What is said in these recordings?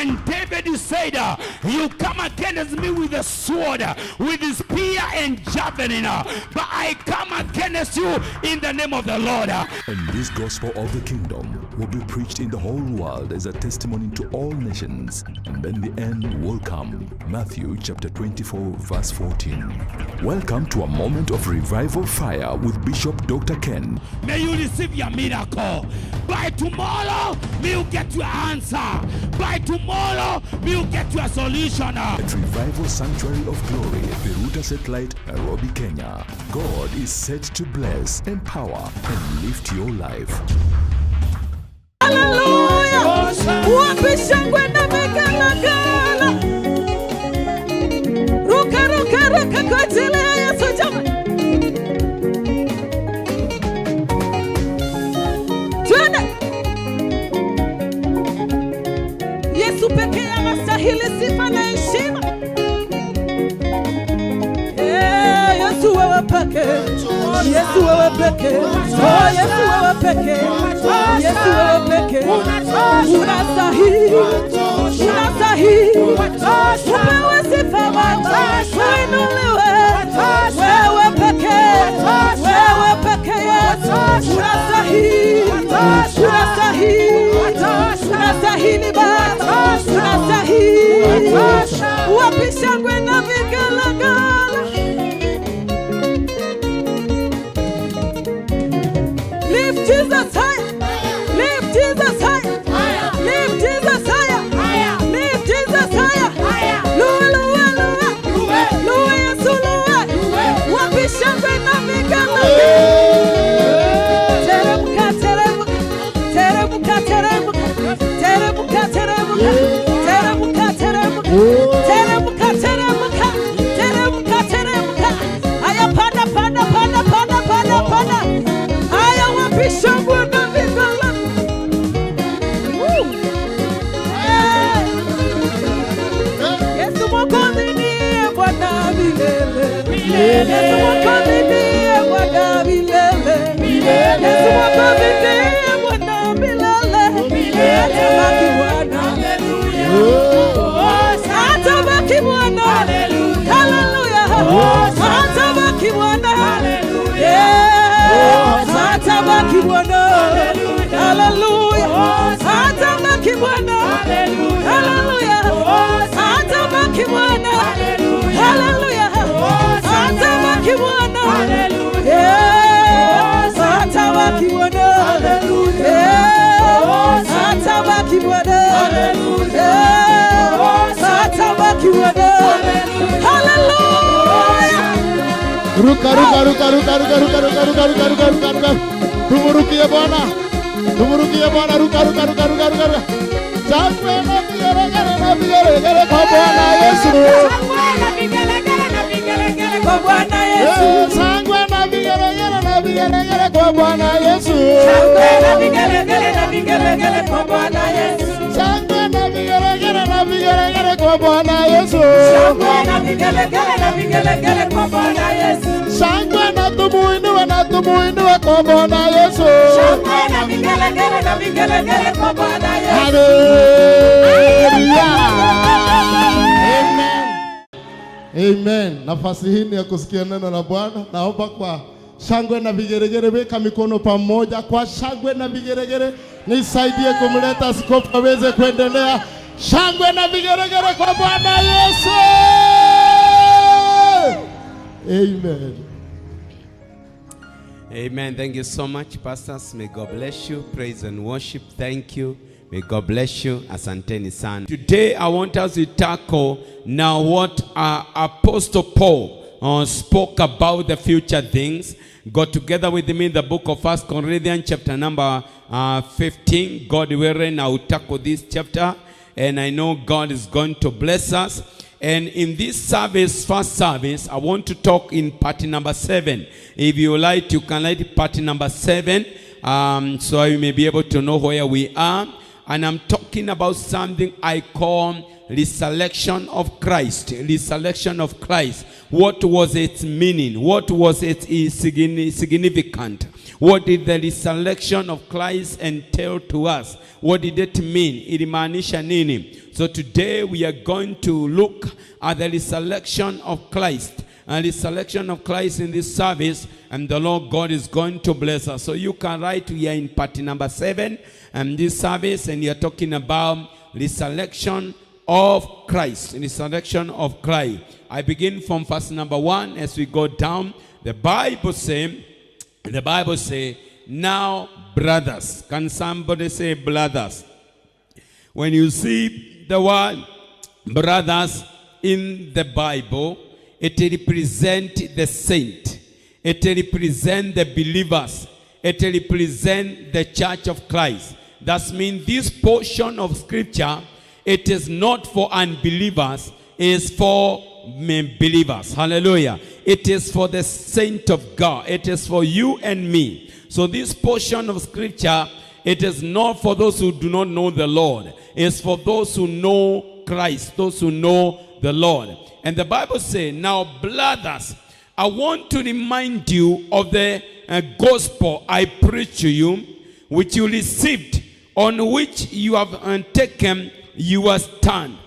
And David said, you come against me with a sword, with a spear and javelin, but I come against you in the name of the Lord. And this gospel of the kingdom will be preached in the whole world as a testimony to all nations, and then the end will come. Matthew chapter 24 verse 14. Welcome to a moment of revival fire with Bishop Dr. Ken. May you receive your miracle. By tomorrow, may you get your answer. By tomorrow, may you get your solution. At Revival Sanctuary of Glory, Peruta Satellite, Nairobi, Kenya. God is set to bless, empower, and lift your life. Hallelujah! Wapishangwe na megalagala. Ruka, ruka, ruka kwa jina ya Yesu jama. Twende! Yesu pekee anastahili sifa na heshima. Yesu wewe pekee. Yesu wewe pekee. Oh Yesu wewe pekee. Yesu wewe pekee. Unastahili. Unastahili. Upewe sifa Baba. Uinuliwe. Wewe pekee. Wewe pekee Yesu. Unastahili. Unastahili. Unastahili Baba. Unastahili. Wapishangwe na vigalagala. Lift Jesus high. Lift Jesus high. Lift Jesus higher. Lift Jesus higher. Luwe, luwe, luwe. Luwe Yesu luwe. Wapishangwe na vigalagala. Teremuka, teremuka. Teremuka, teremuka. Teremuka, teremuka. Teremuka, teremuka. Teremuka, teremuka. Teremuka, teremuka. Aya panda, panda, panda, panda, panda, panda. Aya wapishangwe na vigalagala. Yesu Mwokozi ndiye Bwana milele. Yesu Mwokozi ndiye Bwana milele. Yesu Mwokozi ndiye Bwana milele. Atabaki Bwana. Atabaki Bwana. Hallelujah. Atabaki Bwana. Atabaki Bwana. Hallelujah. Atabaki Bwana. Hallelujah. Atabaki Bwana. Hallelujah. Atabaki Bwana. Yes, atabaki Bwana. Yes, atabaki Bwana. Yes, atabaki Bwana. Hallelujah. Ruka, ruka, ruka, ruka, ruka, ruka, ruka, ruka, ruka, ruka, ruka, ruka. Tumurukie Bwana. Tumurukie Bwana. Ruka, ruka, ruka, ruka, ruka, ruka. Shangwe na vigelegele kwa Bwana Yesu. Kwa Bwana Yesu. Shangwe na vigelegele kwa Bwana Yesu. Shangwe na vigelegele kwa Bwana Yesu. Shangwe na vigelegele kwa Bwana Yesu. Shangwe na vigelegele kwa Bwana Yesu. Shangwe na tumuinue kwa Bwana Yesu. Shangwe na vigelegele kwa Bwana Yesu. Hallelujah. Amen. Amen. Nafasi hii ni ya kusikia neno la Bwana. Naomba kwa shangwe na vigeregere, weka mikono pamoja kwa shangwe na vigeregere. Nisaidie kumleta askofu aweze kuendelea. Shangwe na vigeregere kwa Bwana Yesu. Amen. Amen. Thank you so much, pastors. May God bless you. Praise and worship. Thank you. May God bless you. Asanteni sana. Today I want us to tackle now what Apostle Paul spoke about the future things. Got together with me in the book of 1 Corinthians chapter number 15. God willing, I will tackle this chapter. And I know God is going to bless us. And in this service, first service, I want to talk in part number 7. If you like, you can like part number 7. So you may be able to know where we are. And I'm talking about something I call resurrection of Christ. Resurrection of Christ. What was its meaning? What was its significant? What did the resurrection of Christ entail to us? What did it mean? Ilimaanisha nini? So today we are going to look at the resurrection of Christ. And the resurrection of Christ in this service, and the Lord God is going to bless us. So you can write, we are in part number 7 and this service, and you are talking about resurrection of Christ. Resurrection of Christ. I begin from verse number 1 as we go down. The Bible say, now brothers. Can somebody say brothers? When you see the word brothers in the Bible, it represents the saint. It represents the believers. It represents the church of Christ. That means this portion of scripture, it is not for unbelievers, it is for believers. Hallelujah. It is for the saint of God. It is for you and me. So this portion of scripture, it is not for those who do not know the Lord. It is for those who know Christ, those who know the Lord. And the Bible says, now brothers, I want to remind you of the gospel I preach to you, which you received, on which you have taken your stand.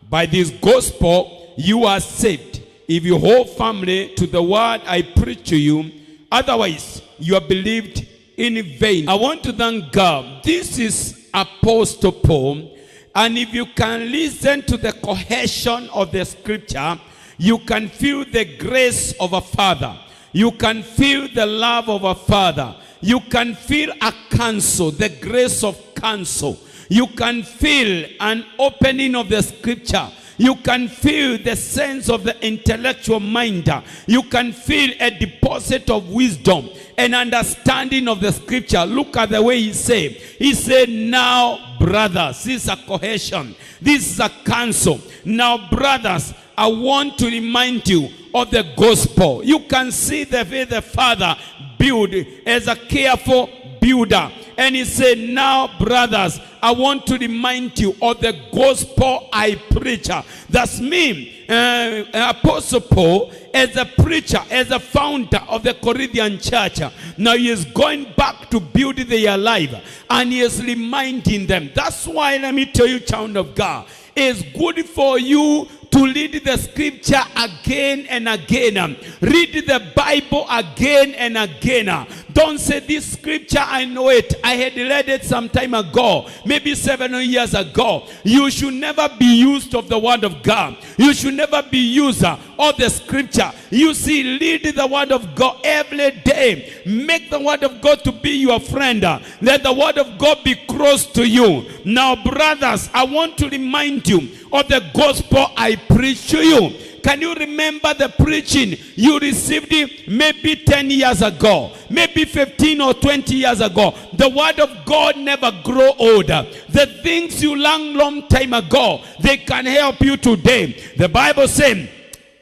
By this gospel you are saved, if you hold firmly to the word I preach to you. Otherwise you are believed in vain. I want to thank God. This is Apostle Paul. And if you can listen to the cohesion of the scripture, you can feel the grace of a father. You can feel the love of a father. You can feel a counsel, the grace of counsel. You can feel an opening of the scripture. You can feel the sense of the intellectual mind. You can feel a deposit of wisdom and understanding of the scripture. Look at the way he said. He said, now brothers. This is a cohesion. This is a counsel. Now brothers, I want to remind you of the gospel. You can see the way the father built as a careful builder. And he said, now brothers, I want to remind you of the gospel I preach. That's me, Apostle Paul, as a preacher, as a founder of the Corinthian church. Now he is going back to build their life, and he is reminding them. That's why, let me tell you, child of God, it's good for you to read the scripture again and again. Read the Bible again and again. Don't say, this scripture, I know it. I had read it some time ago, maybe 7 years ago. You should never be used of the word of God. You should never be user of the scripture. You see, read the word of God every day. Make the word of God to be your friend. Let the word of God be close to you. Now, brothers, I want to remind you of the gospel I preach to you. Can you remember the preaching you received maybe 10 years ago, maybe 15 or 20 years ago? The word of God never grow older. The things you learned long time ago, they can help you today. The Bible says,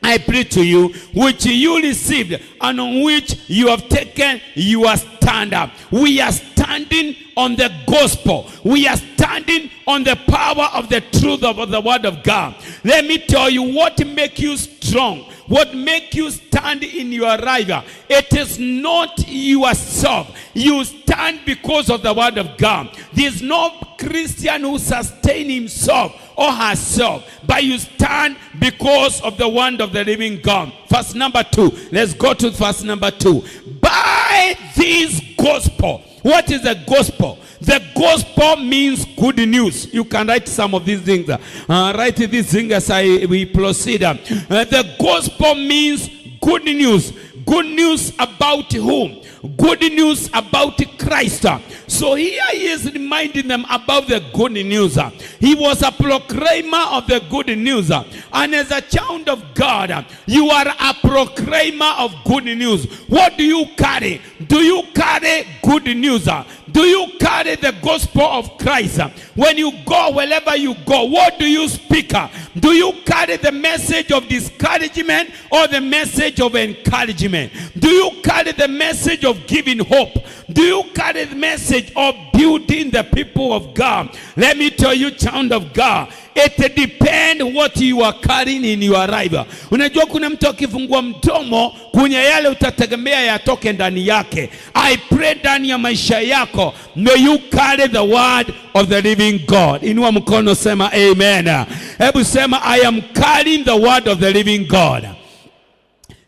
I preach to you, which you received, and on which you have taken your stand up. We are standing on the gospel. We are standing on the power of the truth of the word of God. Let me tell you what makes you strong. What makes you stand in your life. It is not yourself. You stand because of the word of God. There is no Christian who sustains himself or herself, but you stand because of the word of the living God. Verse number 2. Let's go to verse number 2. By this gospel. What is the gospel? The gospel means good news. You can write some of these things. Write these things as we proceed. The gospel means good news. Good news about whom? Good news about Christ. So here he is reminding them about the good news. He was a proclaimer of the good news. And as a child of God, you are a proclaimer of good news. What do you carry? Do you carry good news? Do you carry the gospel of Christ? When you go, wherever you go, what do you speak? Do you carry the message of discouragement or the message of encouragement? Do you carry the message of giving hope? Do you carry the message of building the people of God? Let me tell you, child of God, It depends what you are carrying in your life. Unajua kuna mtu akifungua mdomo, kuna yale utategemea yatoke ndani yake. I pray ndani ya maisha yako, may you carry the word of the living God. Inua mkono sema amen. Hebu sema, I am carrying the word of the living God.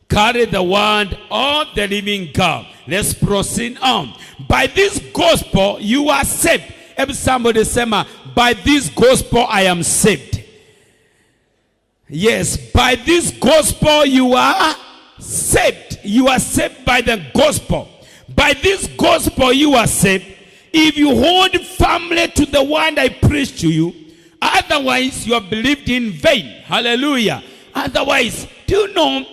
Carry the word of the living God. Let's proceed on. By this gospel you are saved. Every somebody say, by this gospel I am saved. Yes, by this gospel you are saved. You are saved by the gospel. By this gospel you are saved. If you hold firmly to the word I preach to you, otherwise you have believed in vain. Hallelujah. Otherwise, do you know,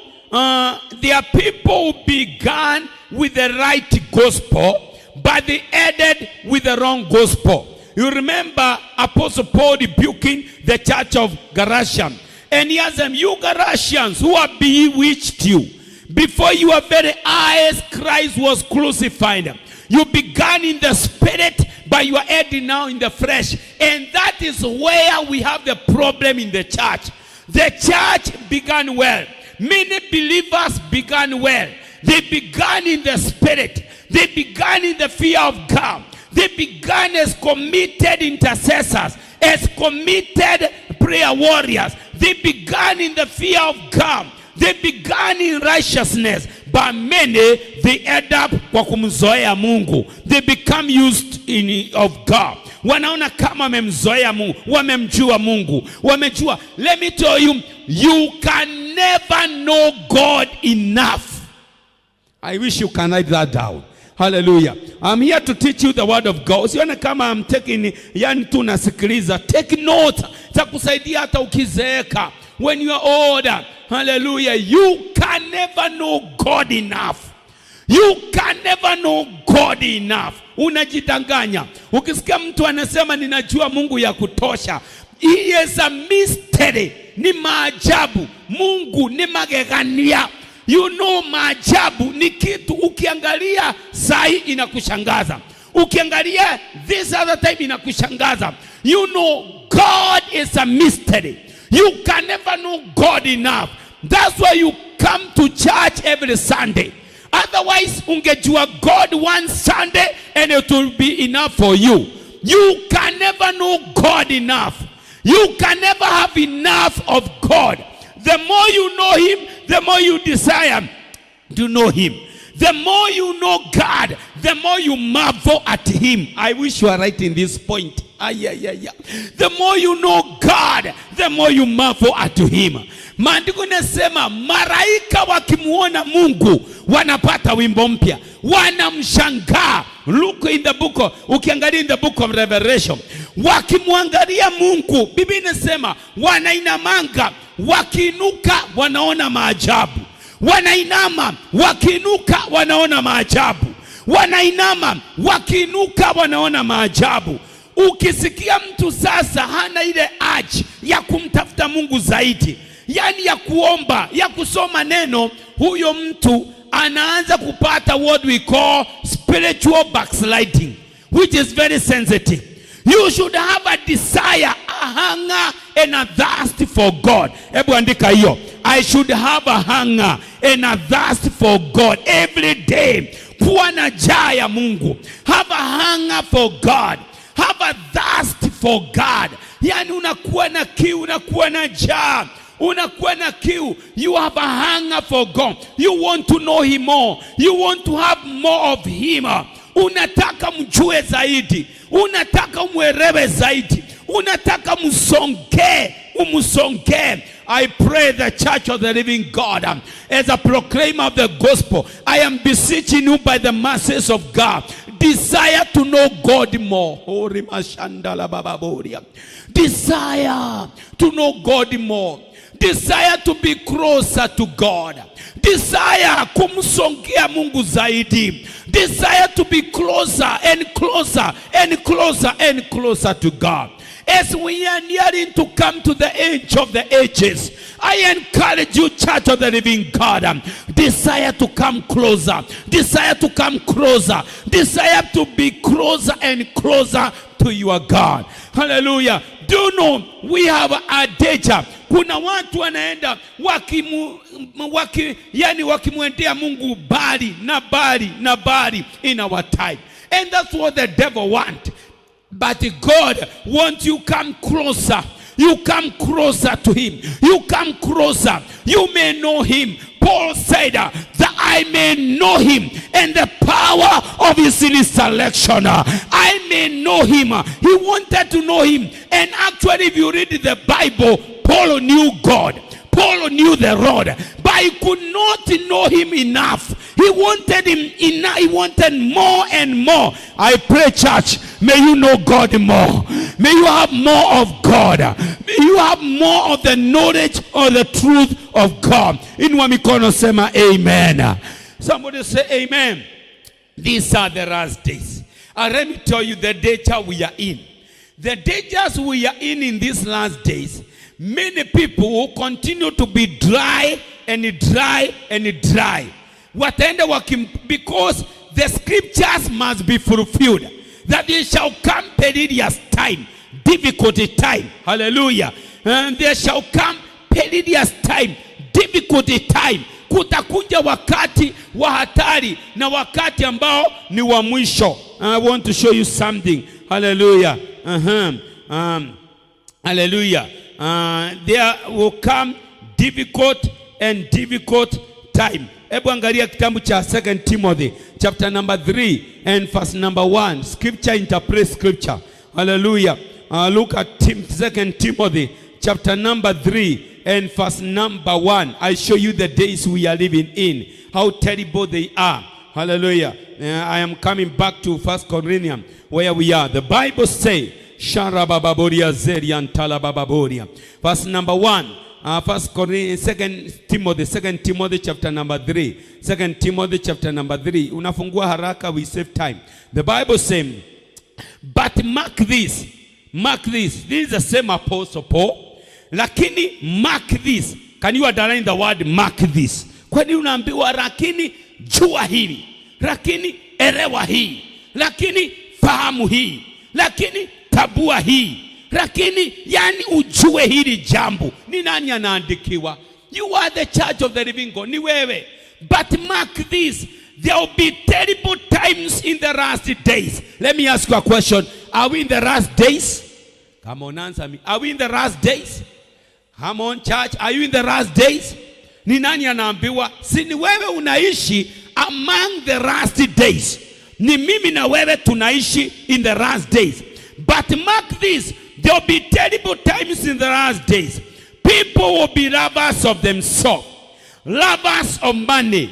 there are people who began with the right gospel, but they ended with the wrong gospel. You remember Apostle Paul rebuking the church of Galatia, and he asked them, you Galatians, who have bewitched you? Before your very eyes Christ was crucified. You began in the spirit, but you are ending now in the flesh. And that is where we have the problem in the church. The church began well. Many believers began well. They began in the spirit. They began in the fear of God. They began as committed intercessors, as committed prayer warriors. They began in the fear of God. They began in righteousness. But many, they end up kwa kumzoea Mungu. They become used of God. Wanaona kama wamemzoea Mungu, wamemjua Mungu, wamejua. Let me tell you, you can never know God enough. I wish you can write that down. Hallelujah. I'm here to teach you the word of God. Usione kama I'm taking, yani tu nasikiliza. Take note. Takusaidia hata ukizeeka. When you are older. Hallelujah. You can never know God enough. You can never know God enough. Unajidanganya. Ukisikia mtu anasema ninajua Mungu ya kutosha. He is a mystery. Ni maajabu. Mungu ni magegania. You know, maajabu ni kitu ukiangalia sai inakushangaza. Ukiangalia this other time inakushangaza. You know, God is a mystery. You can never know God enough. That's why you come to church every Sunday. Otherwise, ungejua God one Sunday and it will be enough for you. You can never know God enough. You can never have enough of God. The more you know him, the more you desire to know him. The more you know God, the more you marvel at him. I wish you are right in this point. The more you know God, the more you marvel at him. Maandiko nasema maraika wakimuona Mungu wanapata wimbo mpya, wanamshangaa. Look in the book, ukiangalia in the book of Revelation, wakimwangalia Mungu, Biblia inasema wanainamanga, wakiinuka wanaona maajabu. Wanainama, wakiinuka wanaona maajabu. Wanainama, wakiinuka wanaona maajabu. Ukisikia mtu sasa hana ile urge ya kumtafuta Mungu zaidi, yani ya kuomba, ya kusoma neno, huyo mtu anaanza kupata what we call spiritual backsliding, which is very sensitive. You should have a desire, a hunger and a thirst for God. Hebu andika hiyo. I should have a hunger and a thirst for God every day. Kuwa na njaa ya Mungu. Have a hunger for God. Have a thirst for God. Yani unakuwa na kiu, unakuwa na njaa, unakuwa na kiu. You have a hunger for God. You want to know him more. You want to have more of him. Unataka mjue zaidi. Unataka umwelewe zaidi. Unataka umusonge. I pray the church of the living God, as a proclaimer of the gospel, I am beseeching you by the mercies of God, desire to know God more. Desire to know God more. Desire to be closer to God. Desire kumsongea Mungu zaidi. Desire to be closer and closer and closer and closer to God. As we are nearing to come to the age of the ages, I encourage you, church of the living God, desire to come closer. Desire to come closer. Desire to be closer and closer to your God. Hallelujah. Do you know we have a danger? Kuna watu wanaenda wakimwendea Mungu bali na bali in our time. And that's what the devil wants. But God wants you come closer. You come closer to him. You come closer. You may know him. Paul said that I may know him and the power of his selection. I may know him. He wanted to know him. And actually, if you read the Bible, Paul knew God. Paul knew the Lord, but he could not know him enough. He wanted him enough. He wanted more and more. I pray, church, may you know God more. May you have more of God. May you have more of the knowledge or the truth of God. Inua mikono sema amen. Somebody say amen. These are the last days. Let me tell you the danger we are in. The dangers we are in these last days. Many people will continue to be dry and dry and dry. Because the scriptures must be fulfilled. That there shall come perilous time, difficult time. Hallelujah. And there shall come perilous time, difficult time. Kutakuja wakati wa hatari na wakati ambao ni wa mwisho. I want to show you something. Hallelujah. Hallelujah. There will come difficult time. Ebu angalia kitabu cha 2 Timothy chapter number 3 and verse number 1. Scripture interprets scripture. Hallelujah. Look at 2 Timothy chapter number 3 and verse number 1. I show you the days we are living in, how terrible they are. Hallelujah. I am coming back to 1 Corinthians where we are. The Bible says, verse number 1. 2 Timothy chapter number 3. 2 Timothy chapter number 3. Unafungua haraka, we save time. The Bible says, but mark this. This is the same apostle Paul. Lakini mark this. Can you underline the word mark this? Kwani unaambiwa lakini jua hili. Lakini elewa hii. Lakini fahamu hii. Lakini tabua hii. Lakini yani ujue hili jambo. Ni nani anaandikiwa? You are the church of the living God. Ni wewe. But mark this. There will be terrible times in the last days. Let me ask you a question. Are we in the last days? Come on, answer me. Are we in the last days? Come on, church. Are you in the last days? Ni nani anaambiwa? Si ni wewe unaishi among the last days. Ni mimi na wewe tunaishi in the last days. But mark this. There will be terrible times in the last days. People will be lovers of themselves, lovers of money,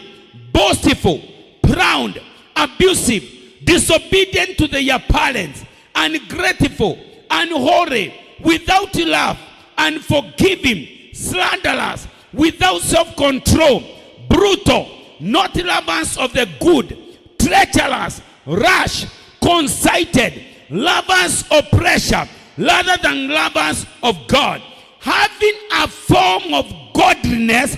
boastful, proud, abusive, disobedient to their parents, ungrateful, unholy, without love, unforgiving, slanderers, without self-control, brutal, not lovers of the good, treacherous, rash, conceited, lovers of pleasure rather than lovers of God, having a form of godliness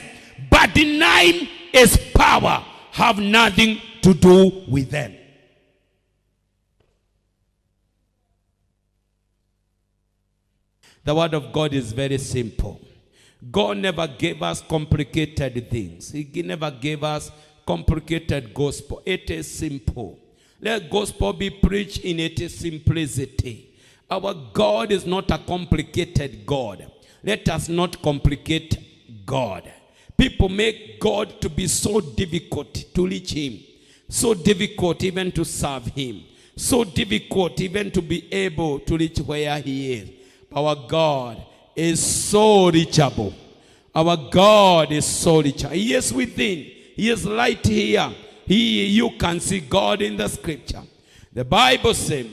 but denying its power, have nothing to do with them. The word of God is very simple. God never gave us complicated things. He never gave us complicated gospel. It is simple. Let gospel be preached in its simplicity. Our God is not a complicated God. Let us not complicate God. People make God to be so difficult to reach him. So difficult even to serve him. So difficult even to be able to reach where he is. Our God is so reachable. Our God is so reachable. He is within. He is right here. You can see God in the scripture. The Bible says,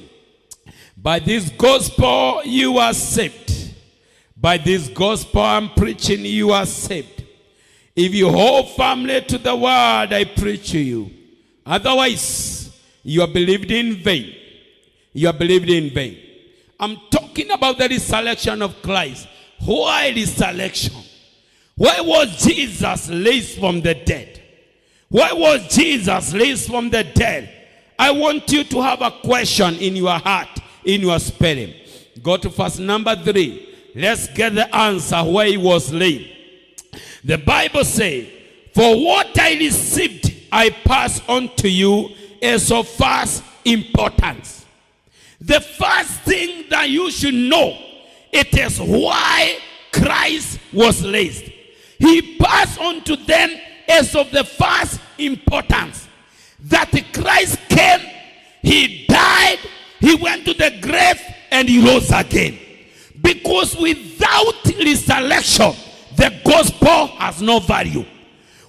by this gospel you are saved. By this gospel I'm preaching, you are saved. If you hold firmly to the word I preach to you. Otherwise, you are believed in vain. You are believed in vain. I'm talking about the resurrection of Christ. Why resurrection? Why was Jesus raised from the dead? Why was Jesus raised from the dead? I want you to have a question in your heart, in your spirit. Go to verse number 3. Let's get the answer where he was laid. The Bible says, for what I received, I pass on to you is of first importance. The first thing that you should know, it is why Christ was raised. He passed on to them as of the first importance. That Christ came, he died, he went to the grave, and he rose again. Because without resurrection, the gospel has no value.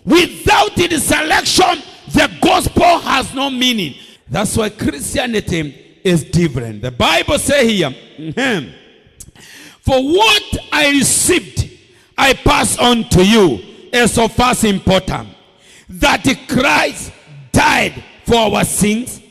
Without resurrection, the gospel has no meaning. That's why Christianity is different. The Bible says here, for what I received, I pass on to you as of first importance, that Christ died for our sins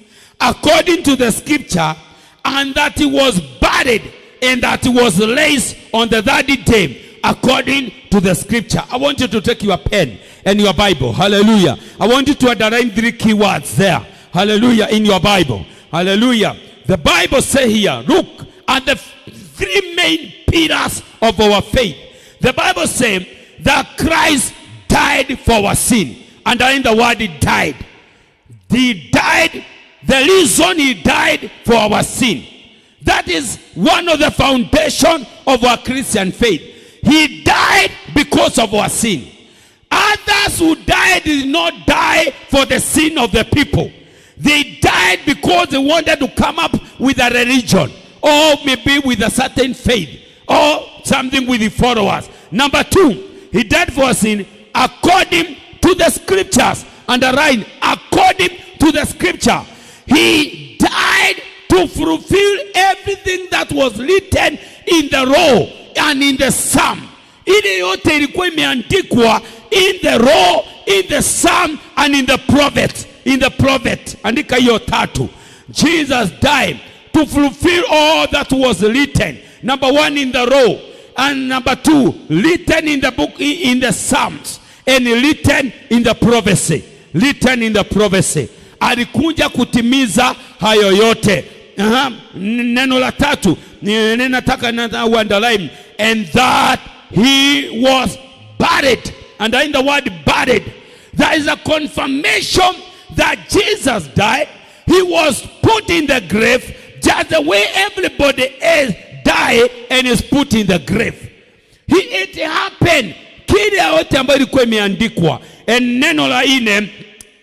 according to the scripture, and that he was buried, and that he was raised on the third day according to the scripture. I want you to take your pen and your Bible. Hallelujah. I want you to underline 3 key words there. Hallelujah. In your Bible. Hallelujah. The Bible says here, look at the 3 main pillars of our faith. The Bible says that Christ died for our sin. Underline the word, he died. He died. The reason he died for our sin. That is one of the foundation of our Christian faith. He died because of our sin. Others who died did not die for the sin of the people. They died because they wanted to come up with a religion, or maybe with a certain faith, or something with the followers. Number 2, he died for sin according to the scriptures. Underline, according to the scripture. He died to fulfill everything that was written in the law and in the psalm. Ile yote ilikuwa imeandikwa in the law, in the psalm, and in the prophet. In the prophet. Andika hiyo 3. Jesus died to fulfill all that was written. Number 1, in the law, and number 2, written in the book, in the psalms, and written in the prophecy. Written in the prophecy. Alikuja kutimiza hayo yote. Neno la 3 ninataka underline, and that he was buried. And in the word buried, there is a confirmation that Jesus died. He was put in the grave just the way everybody else died and is put in the grave. It happened. Kile yote ambayo ilikuwa imeandikwa. And neno la 4,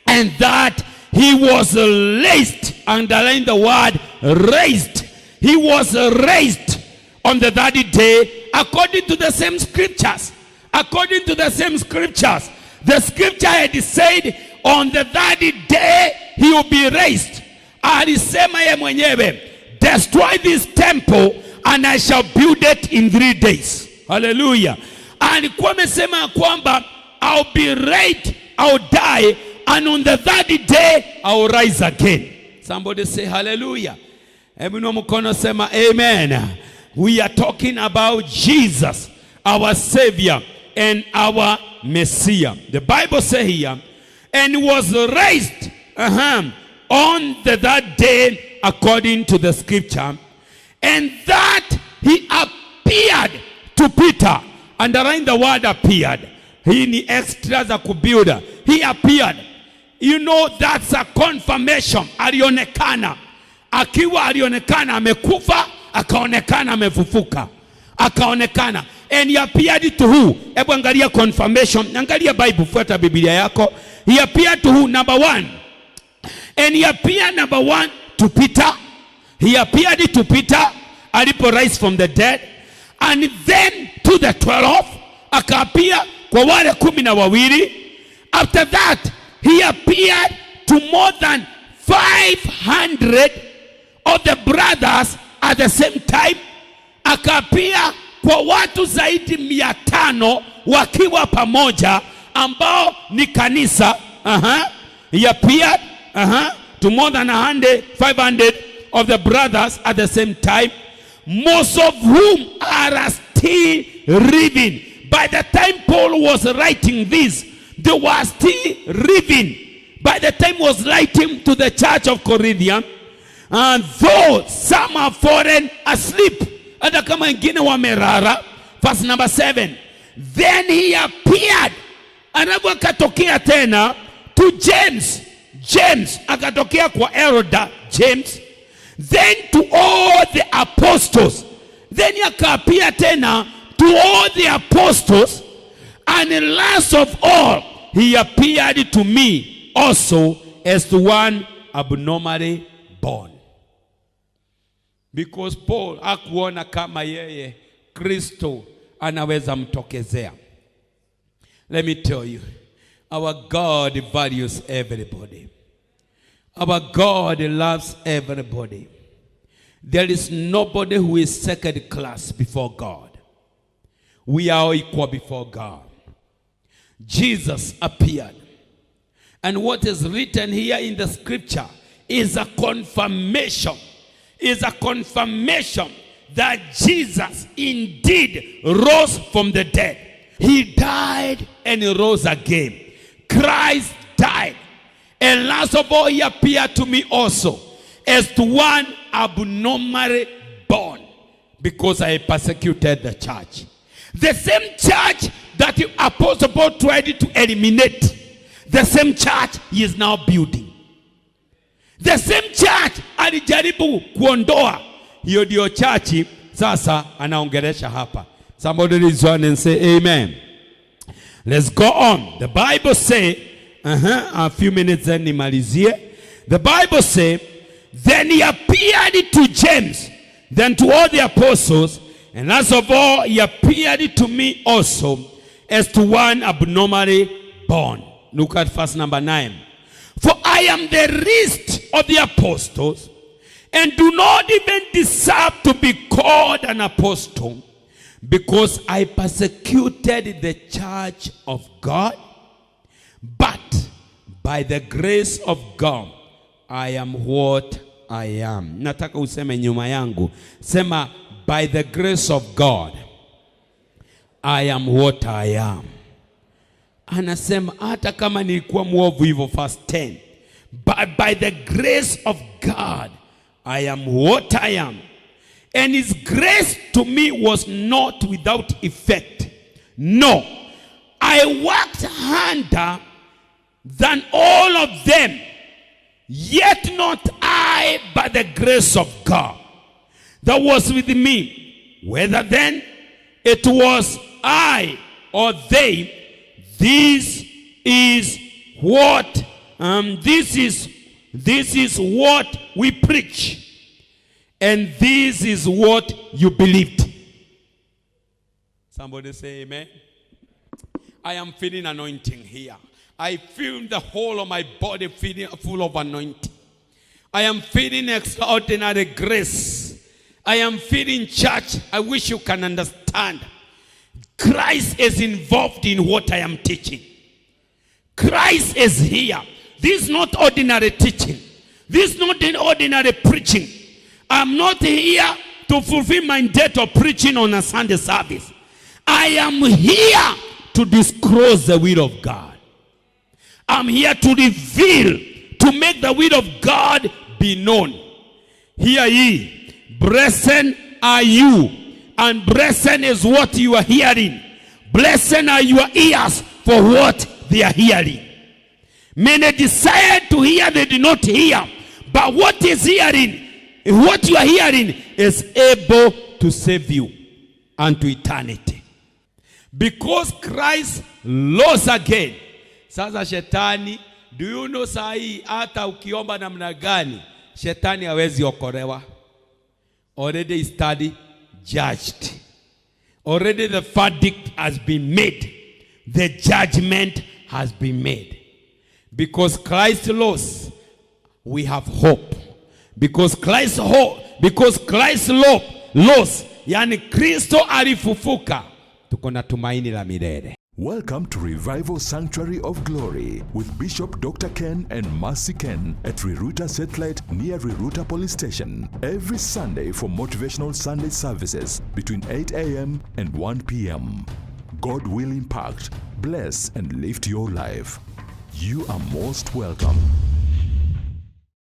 and that he was raised. Underline the word raised. He was raised on the 3rd day according to the same scriptures. According to the same scriptures. The scripture had said on the 3rd day he will be raised. Alisema ye mwenyewe, destroy this temple and I shall build it in 3 days. Hallelujah. Alikuwa amesema kwamba I'll be raised, I'll die, and on the 3rd day I'll rise again. Somebody say hallelujah. Everyone mkono sema amen. We are talking about Jesus, our Savior and our Messiah. The Bible says here, and he was raised on the 3rd day according to the scripture, and that he appeared to Peter. Underline the word appeared. He ni extra za kubuilda. He appeared. You know, that's a confirmation. Alionekana. Akiwa alionekana amekufa, akaonekana amefufuka. Akaonekana. And he appeared to who? Ebu angalia confirmation. Angalia Bible, fuata Biblia yako. He appeared to who? Number 1. And he appeared, number 1, to Peter. He appeared to Peter, alipo rise from the dead. And then to the 12, akaapia kwa wale 12. After that, he appeared to more than 500 of the brothers at the same time. Akaapia kwa watu zaidi 500 wakiwa pamoja, ambao ni kanisa. He appeared to more than 500 of the brothers at the same time, most of whom are still living. By the time Paul was writing this, they were still living. By the time he was writing to the church of Corinth, and though some are fallen asleep, hata kama wengine wamerara. Verse number 7. Then he appeared, anapo akatokea tena to James. James akatokea kwa elder James, then to all the apostles. Then akapia tena to all the apostles, and last of all he appeared to me also as to one abnormally born. Because Paul hakuona kama yeye Kristo anaweza mtokezea. Let me tell you, our God values everybody. Our God loves everybody. There is nobody who is second class before God. We are equal before God. Jesus appeared. And what is written here in the scripture is a confirmation. Is a confirmation that Jesus indeed rose from the dead. He died and he rose again. Christ died. And last of all, he appeared to me also as to one abnormally born, because I persecuted the church. The same church that the Apostle Paul tried to eliminate, the same church he is now building. The same church alijaribu kuondoa, hiyo ndio church sasa anaongelesha hapa. Somebody raise one and say amen. Let's go on. The Bible say, a few minutes then nimalizie. The Bible say, then he appeared to James, then to all the apostles, and last of all he appeared to me also as to one abnormally born. Look at verse number 9. For I am the least of the apostles, and do not even deserve to be called an apostle, because I persecuted the church of God. But by the grace of God, I am what I am. Nataka useme nyuma yangu. Sema, by the grace of God, I am what I am. Anasema, hata kama nilikuwa mwovu hivyo, verse 10. But by the grace of God, I am what I am. And his grace to me was not without effect. No, I worked harder than all of them, yet not I, but the grace of God that was with me. Whether then it was I or they, this is what we preach, and this is what you believed. Somebody say amen. I am feeling anointing here. I feel the whole of my body feeling full of anointing. I am feeling extraordinary grace. I am feeling, church, I wish you can understand. Christ is involved in what I am teaching. Christ is here. This is not ordinary teaching. This is not an ordinary preaching. I'm not here to fulfill my debt of preaching on a Sunday service. I am here to disclose the will of God. I'm here to reveal, to make the will of God be known. Hear ye, blessed are you, and blessed is what you are hearing. Blessed are your ears for what they are hearing. Many desired to hear, they did not hear. But what is hearing, what you are hearing is able to save you unto eternity. Because Christ rose again. Sasa shetani, do you know sahi hata ukiomba namna gani shetani hawezi okolewa? Already studied, judged. Already the verdict has been made. The judgment has been made. Because Christ rose, we have hope. Because Christ rose, yani Kristo alifufuka, tuko na tumaini la milele. Welcome to Revival Sanctuary of Glory with Bishop Dr. Ken and Mercy Ken at Riruta Satellite near Riruta Police Station every Sunday for Motivational Sunday services between 8 a.m. and 1 p.m. God will impact, bless, and lift your life. You are most welcome.